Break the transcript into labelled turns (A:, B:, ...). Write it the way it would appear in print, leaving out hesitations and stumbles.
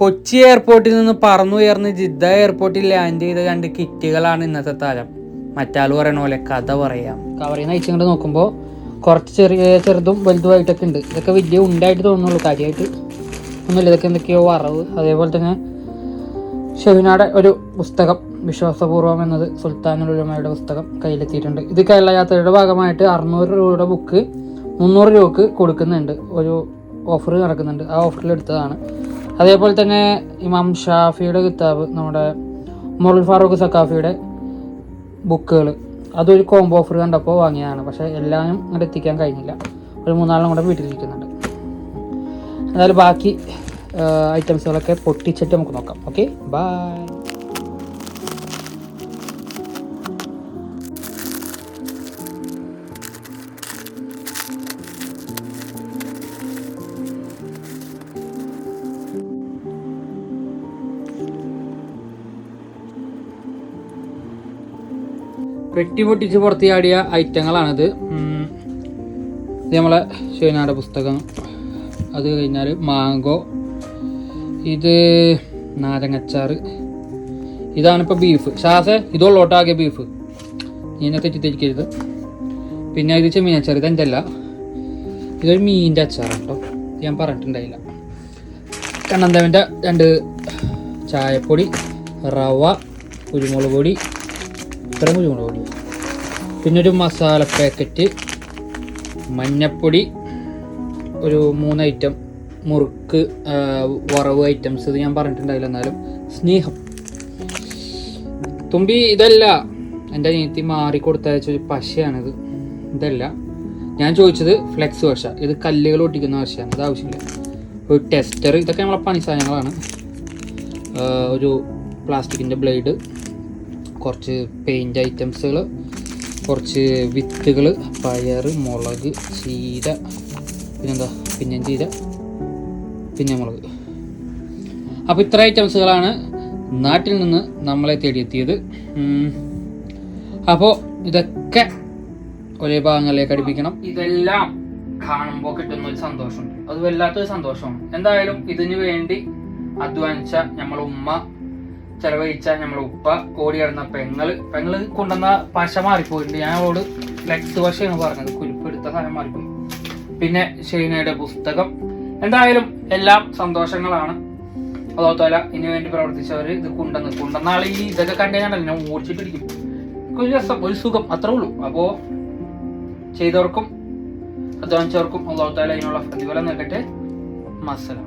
A: കൊച്ചി എയർപോർട്ടിൽ നിന്ന് പറന്നുയർന്ന് ജിദ്ദ എയർപോർട്ടിൽ ലാൻഡ് ചെയ്ത് കണ്ട് കിറ്റുകളാണ് ഇന്നത്തെ താരം. മറ്റാൾ പറയണ പോലെ കഥ പറയാം. കവറിൽ നിന്ന് അയച്ചുകൊണ്ട് നോക്കുമ്പോൾ കുറച്ച് ചെറുതും വലുതുമായിട്ടൊക്കെ ഉണ്ട്. ഇതൊക്കെ വലിയ ഉണ്ടായിട്ട് തോന്നുന്നുള്ളൂ, കാര്യമായിട്ട് ഒന്നുമില്ല. ഇതൊക്കെ എന്തൊക്കെയോ വറവ്. അതേപോലെ തന്നെ ഷെഹിനാടെ ഒരു പുസ്തകം വിശ്വാസപൂർവം എന്നത് സുൽത്താനുൽ ഉലമയുടെ പുസ്തകം കയ്യിലെത്തിയിട്ടുണ്ട്. ഇത് കേരള യാത്രയുടെ ഭാഗമായിട്ട് 600 രൂപയുടെ ബുക്ക് 300 രൂപക്ക് കൊടുക്കുന്നുണ്ട്. ഒരു ഓഫർ നടക്കുന്നുണ്ട്, ആ ഓഫറിൽ എടുത്തതാണ്. അതേപോലെ തന്നെ ഇമാം ഷാഫിയുടെ കിതാബ്, നമ്മുടെ മൊറൽ ഫാറൂഖ് സക്കാഫിയുടെ ബുക്കുകൾ, അതൊരു കോംബോ ഓഫർ കണ്ടപ്പോൾ വാങ്ങിയതാണ്. പക്ഷേ എല്ലാം ഇങ്ങോട്ട് എത്തിക്കാൻ കഴിഞ്ഞില്ല. ഒരു 3-4 കൂടെ വീട്ടിലിരിക്കുന്നുണ്ട്. എന്നാലും ബാക്കി ഐറ്റംസുകളൊക്കെ പൊട്ടിച്ചിട്ട് നമുക്ക് നോക്കാം. Okay, bye. പെട്ടി പൊട്ടിച്ച് പുറത്ത് ചാടിയ ഐറ്റങ്ങളാണിത്. ഇത് നമ്മളെ ഷെഹിനാടെ പുസ്തകം, അത് കഴിഞ്ഞാൽ മാങ്കോ, ഇത് നാരങ്ങച്ചാറ്, ഇതാണിപ്പോൾ ബീഫ്. ഷാസെ ഇതുള്ളോട്ടാകിയ ബീഫ്, ഇതിനെ തെറ്റിദ്ധരിക്കരുത്. പിന്നെ ഇത് ചെമ്മീനച്ചാറ്, ഇതെന്തല്ല, ഇതൊരു മീനിൻ്റെ അച്ചാറാണ് കേട്ടോ, ഞാൻ പറഞ്ഞിട്ടുണ്ടായില്ല. കണ്ണന്തവൻ്റെ 2 ചായപ്പൊടി, റവ, കുരുമുളക് പൊടി, ഇത്ര കുരുമുളക് പൊടി, പിന്നെ ഒരു മസാല പാക്കറ്റ്, മഞ്ഞപ്പൊടി, ഒരു 3 ഐറ്റം മുറുക്ക്, വറവ് ഐറ്റംസ്, ഇത് ഞാൻ പറഞ്ഞിട്ടുണ്ടായില്ല. എന്നാലും സ്നേഹം തുമ്പി, ഇതല്ല എൻ്റെ അനിയത്തി മാറിക്കൊടുത്തയച്ച ഒരു പശയാണിത്. ഇതല്ല ഞാൻ ചോദിച്ചത്, ഫ്ലെക്സ് പശ. ഇത് കല്ലുകൾ ഒട്ടിക്കുന്ന പശയാണ്, ഇത് ആവശ്യമില്ല. ഒരു ടെസ്റ്റർ, ഇതൊക്കെ നമ്മളെ പണി സാധനങ്ങളാണ്. ഒരു പ്ലാസ്റ്റിക്കിൻ്റെ ബ്ലേഡ്, കുറച്ച് പെയിൻറ്റ് ഐറ്റംസുകൾ, കുറച്ച് വിത്തുകൾ, പയർ, മുളക്, ചീര, പിന്നെന്താ, പിന്നെ ചീര, പിന്നെ മുളക്. അപ്പോൾ ഇത്ര ഐറ്റംസുകളാണ് നാട്ടിൽ നിന്ന് നമ്മളെ തേടിയെത്തിയത്. അപ്പോൾ ഇതൊക്കെ ഒരേ ഭാഗങ്ങളിലേക്ക് അടുപ്പിക്കണം. ഇതെല്ലാം കാണുമ്പോൾ കിട്ടുന്ന ഒരു സന്തോഷമുണ്ട്, അത് വല്ലാത്തൊരു സന്തോഷമാണ്. എന്തായാലും ഇതിനു വേണ്ടി അധ്വാനിച്ച നമ്മളെ ഉമ്മ, ചെലവഴിച്ച നമ്മളെ ഉപ്പ, ഓടി കിടന്ന പെങ്ങള് കൊണ്ടുവന്ന പശ മാറിപ്പോയിട്ടുണ്ട്. ഞാൻ അവളോട് ഫ്ലെക്സ് പശയാണ് പറഞ്ഞത്, കുരുപ്പെടുത്ത സാധനം മാറിപ്പോയി. പിന്നെ ഷെഹിനയുടെ പുസ്തകം. എന്തായാലും എല്ലാം സന്തോഷങ്ങളാണ്. അതോത്തല ഇതിനു വേണ്ടി പ്രവർത്തിച്ചവർ ഇത് കൊണ്ടുവന്ന ആൾ ഈ ഇതൊക്കെ കണ്ടുകഴിഞ്ഞാൽ ഞാൻ ഓടിച്ചിട്ടിരിക്കും. ഒരു രസം, ഒരു സുഖം, അത്രേ ഉള്ളൂ. അപ്പോൾ ചെയ്തവർക്കും അധ്വാനിച്ചവർക്കും അതോത്തല ഇതിനുള്ള പ്രതിഫലം നൽകട്ടെ. മസ്സലാം.